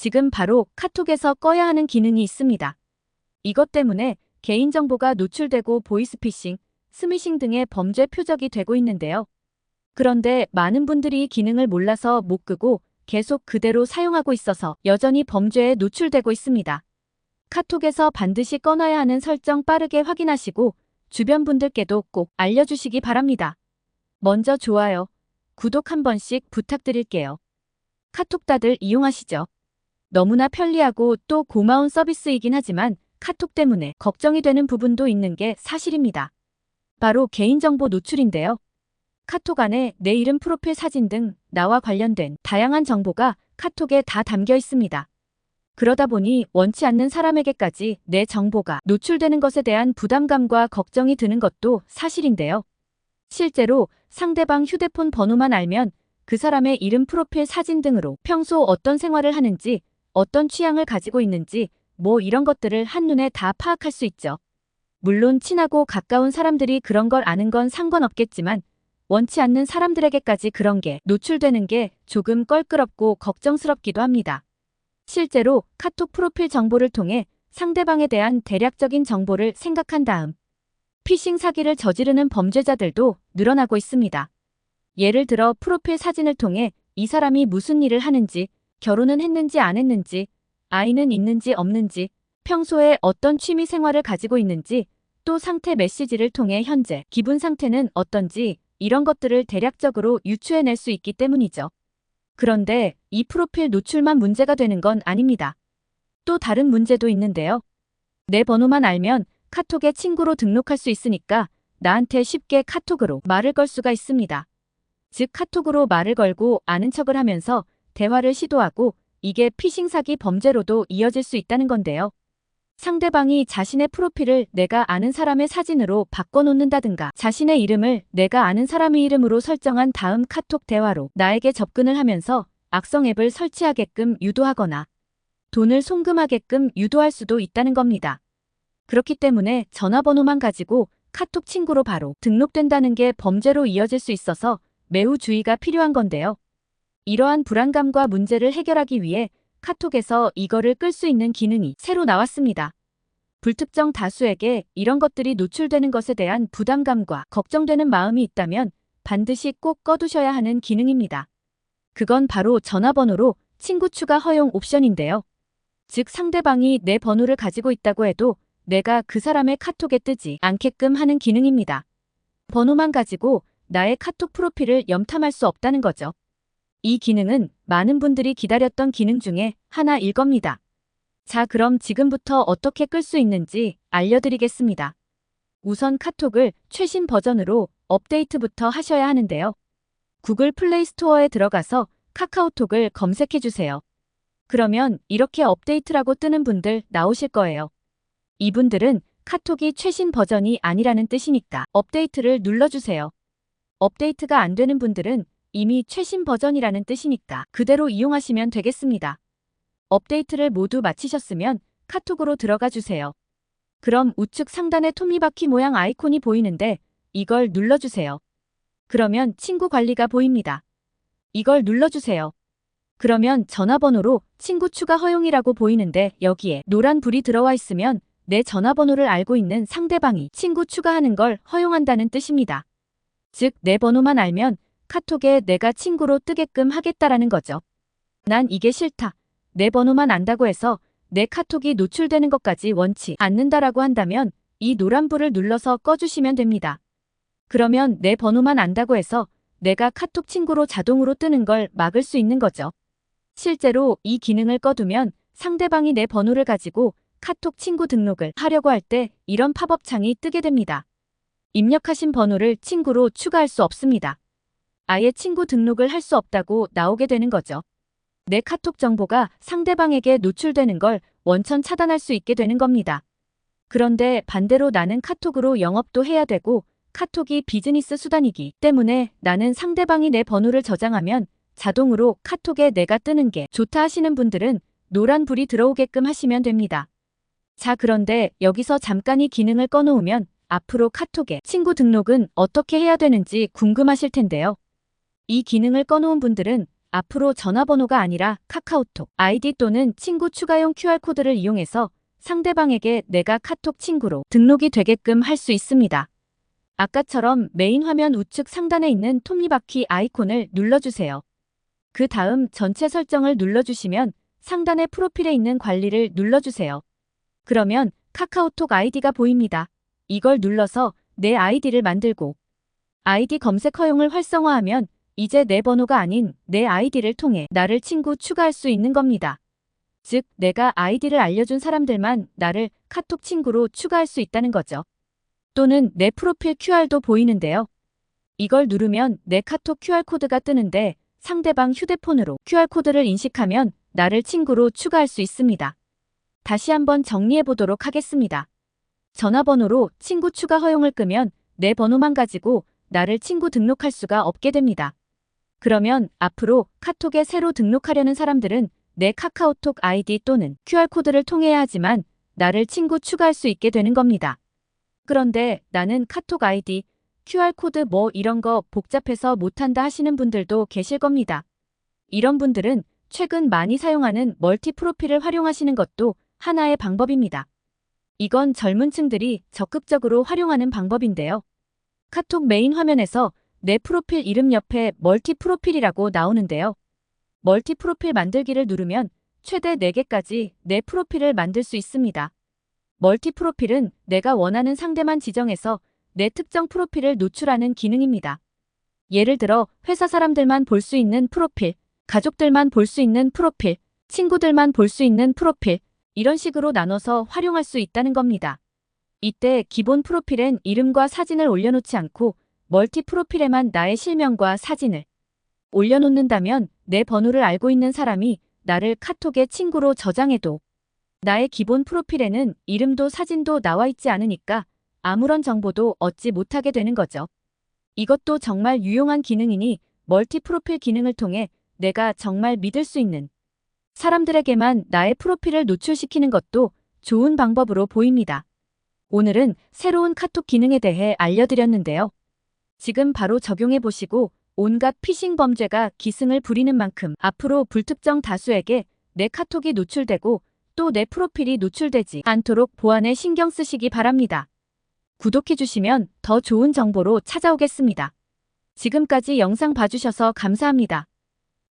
지금 바로 카톡에서 꺼야 하는 기능이 있습니다. 이것 때문에 개인정보가 노출되고 보이스피싱, 스미싱 등의 범죄 표적이 되고 있는데요. 그런데 많은 분들이 이 기능을 몰라서 못 끄고 계속 그대로 사용하고 있어서 여전히 범죄에 노출되고 있습니다. 카톡에서 반드시 꺼놔야 하는 설정 빠르게 확인하시고 주변 분들께도 꼭 알려주시기 바랍니다. 먼저 좋아요, 구독 한 번씩 부탁드릴게요. 카톡 다들 이용하시죠? 너무나 편리하고 또 고마운 서비스이긴 하지만 카톡 때문에 걱정이 되는 부분도 있는 게 사실입니다. 바로 개인정보 노출인데요. 카톡 안에 내 이름, 프로필 사진 등 나와 관련된 다양한 정보가 카톡에 다 담겨 있습니다. 그러다 보니 원치 않는 사람에게까지 내 정보가 노출되는 것에 대한 부담감과 걱정이 드는 것도 사실인데요. 실제로 상대방 휴대폰 번호만 알면 그 사람의 이름, 프로필 사진 등으로 평소 어떤 생활을 하는지, 어떤 취향을 가지고 있는지 이런 것들을 한눈에 다 파악할 수 있죠. 물론 친하고 가까운 사람들이 그런 걸 아는 건 상관없겠지만 원치 않는 사람들에게까지 그런 게 노출되는 게 조금 껄끄럽고 걱정스럽기도 합니다. 실제로 카톡 프로필 정보를 통해 상대방에 대한 대략적인 정보를 생각한 다음 피싱 사기를 저지르는 범죄자들도 늘어나고 있습니다. 예를 들어 프로필 사진을 통해 이 사람이 무슨 일을 하는지, 결혼은 했는지 안 했는지, 아이는 있는지 없는지, 평소에 어떤 취미 생활을 가지고 있는지, 또 상태 메시지를 통해 현재 기분 상태는 어떤지 이런 것들을 대략적으로 유추해낼 수 있기 때문이죠. 그런데 이 프로필 노출만 문제가 되는 건 아닙니다. 또 다른 문제도 있는데요. 내 번호만 알면 카톡에 친구로 등록할 수 있으니까 나한테 쉽게 카톡으로 말을 걸 수가 있습니다. 즉 카톡으로 말을 걸고 아는 척을 하면서 대화를 시도하고 이게 피싱 사기 범죄로도 이어질 수 있다는 건데요. 상대방이 자신의 프로필을 내가 아는 사람의 사진으로 바꿔놓는다든가 자신의 이름을 내가 아는 사람의 이름으로 설정한 다음 카톡 대화로 나에게 접근을 하면서 악성 앱을 설치하게끔 유도하거나 돈을 송금하게끔 유도할 수도 있다는 겁니다. 그렇기 때문에 전화번호만 가지고 카톡 친구로 바로 등록된다는 게 범죄로 이어질 수 있어서 매우 주의가 필요한 건데요. 이러한 불안감과 문제를 해결하기 위해 카톡에서 이거를 끌 수 있는 기능이 새로 나왔습니다. 불특정 다수에게 이런 것들이 노출되는 것에 대한 부담감과 걱정되는 마음이 있다면 반드시 꼭 꺼두셔야 하는 기능입니다. 그건 바로 전화번호로 친구 추가 허용 옵션인데요. 즉 상대방이 내 번호를 가지고 있다고 해도 내가 그 사람의 카톡에 뜨지 않게끔 하는 기능입니다. 번호만 가지고 나의 카톡 프로필을 염탐할 수 없다는 거죠. 이 기능은 많은 분들이 기다렸던 기능 중에 하나일 겁니다. 자, 그럼 지금부터 어떻게 끌 수 있는지 알려드리겠습니다. 우선 카톡을 최신 버전으로 업데이트부터 하셔야 하는데요. 구글 플레이 스토어에 들어가서 카카오톡을 검색해주세요. 그러면 이렇게 업데이트라고 뜨는 분들 나오실 거예요. 이분들은 카톡이 최신 버전이 아니라는 뜻이니까 업데이트를 눌러주세요. 업데이트가 안 되는 분들은 이미 최신 버전이라는 뜻이니까 그대로 이용하시면 되겠습니다. 업데이트를 모두 마치셨으면 카톡으로 들어가 주세요. 그럼 우측 상단에 톱니바퀴 모양 아이콘이 보이는데 이걸 눌러주세요. 그러면 친구 관리가 보입니다. 이걸 눌러주세요. 그러면 전화번호로 친구 추가 허용이라고 보이는데 여기에 노란 불이 들어와 있으면 내 전화번호를 알고 있는 상대방이 친구 추가하는 걸 허용한다는 뜻입니다. 즉 내 번호만 알면 카톡에 내가 친구로 뜨게끔 하겠다라는 거죠. 난 이게 싫다. 내 번호만 안다고 해서 내 카톡이 노출되는 것까지 원치 않는다라고 한다면 이 노란불을 눌러서 꺼주시면 됩니다. 그러면 내 번호만 안다고 해서 내가 카톡 친구로 자동으로 뜨는 걸 막을 수 있는 거죠. 실제로 이 기능을 꺼두면 상대방이 내 번호를 가지고 카톡 친구 등록을 하려고 할 때 이런 팝업 창이 뜨게 됩니다. 입력하신 번호를 친구로 추가할 수 없습니다. 아예 친구 등록을 할 수 없다고 나오게 되는 거죠. 내 카톡 정보가 상대방에게 노출되는 걸 원천 차단할 수 있게 되는 겁니다. 그런데 반대로 나는 카톡으로 영업도 해야 되고 카톡이 비즈니스 수단이기 때문에 나는 상대방이 내 번호를 저장하면 자동으로 카톡에 내가 뜨는 게 좋다 하시는 분들은 노란 불이 들어오게끔 하시면 됩니다. 자, 그런데 여기서 잠깐 이 기능을 꺼놓으면 앞으로 카톡에 친구 등록은 어떻게 해야 되는지 궁금하실 텐데요. 이 기능을 꺼놓은 분들은 앞으로 전화번호가 아니라 카카오톡, 아이디 또는 친구 추가용 QR코드를 이용해서 상대방에게 내가 카톡 친구로 등록이 되게끔 할 수 있습니다. 아까처럼 메인 화면 우측 상단에 있는 톱니바퀴 아이콘을 눌러주세요. 그 다음 전체 설정을 눌러주시면 상단의 프로필에 있는 관리를 눌러주세요. 그러면 카카오톡 아이디가 보입니다. 이걸 눌러서 내 아이디를 만들고 아이디 검색 허용을 활성화하면 이제 내 번호가 아닌 내 아이디를 통해 나를 친구 추가할 수 있는 겁니다. 즉, 내가 아이디를 알려준 사람들만 나를 카톡 친구로 추가할 수 있다는 거죠. 또는 내 프로필 QR도 보이는데요. 이걸 누르면 내 카톡 QR코드가 뜨는데 상대방 휴대폰으로 QR코드를 인식하면 나를 친구로 추가할 수 있습니다. 다시 한번 정리해 보도록 하겠습니다. 전화번호로 친구 추가 허용을 끄면 내 번호만 가지고 나를 친구 등록할 수가 없게 됩니다. 그러면 앞으로 카톡에 새로 등록하려는 사람들은 내 카카오톡 아이디 또는 QR코드를 통해야 하지만 나를 친구 추가할 수 있게 되는 겁니다. 그런데 나는 카톡 아이디, QR코드 뭐 이런 거 복잡해서 못한다 하시는 분들도 계실 겁니다. 이런 분들은 최근 많이 사용하는 멀티 프로필을 활용하시는 것도 하나의 방법입니다. 이건 젊은 층들이 적극적으로 활용하는 방법인데요. 카톡 메인 화면에서 내 프로필 이름 옆에 멀티 프로필이라고 나오는데요. 멀티 프로필 만들기를 누르면 최대 4개까지 내 프로필을 만들 수 있습니다. 멀티 프로필은 내가 원하는 상대만 지정해서 내 특정 프로필을 노출하는 기능입니다. 예를 들어 회사 사람들만 볼 수 있는 프로필, 가족들만 볼 수 있는 프로필, 친구들만 볼 수 있는 프로필, 이런 식으로 나눠서 활용할 수 있다는 겁니다. 이때 기본 프로필엔 이름과 사진을 올려놓지 않고 멀티 프로필에만 나의 실명과 사진을 올려놓는다면 내 번호를 알고 있는 사람이 나를 카톡에 친구로 저장해도 나의 기본 프로필에는 이름도 사진도 나와 있지 않으니까 아무런 정보도 얻지 못하게 되는 거죠. 이것도 정말 유용한 기능이니 멀티 프로필 기능을 통해 내가 정말 믿을 수 있는 사람들에게만 나의 프로필을 노출시키는 것도 좋은 방법으로 보입니다. 오늘은 새로운 카톡 기능에 대해 알려드렸는데요. 지금 바로 적용해 보시고 온갖 피싱 범죄가 기승을 부리는 만큼 앞으로 불특정 다수에게 내 카톡이 노출되고 또 내 프로필이 노출되지 않도록 보안에 신경 쓰시기 바랍니다. 구독해 주시면 더 좋은 정보로 찾아오겠습니다. 지금까지 영상 봐주셔서 감사합니다.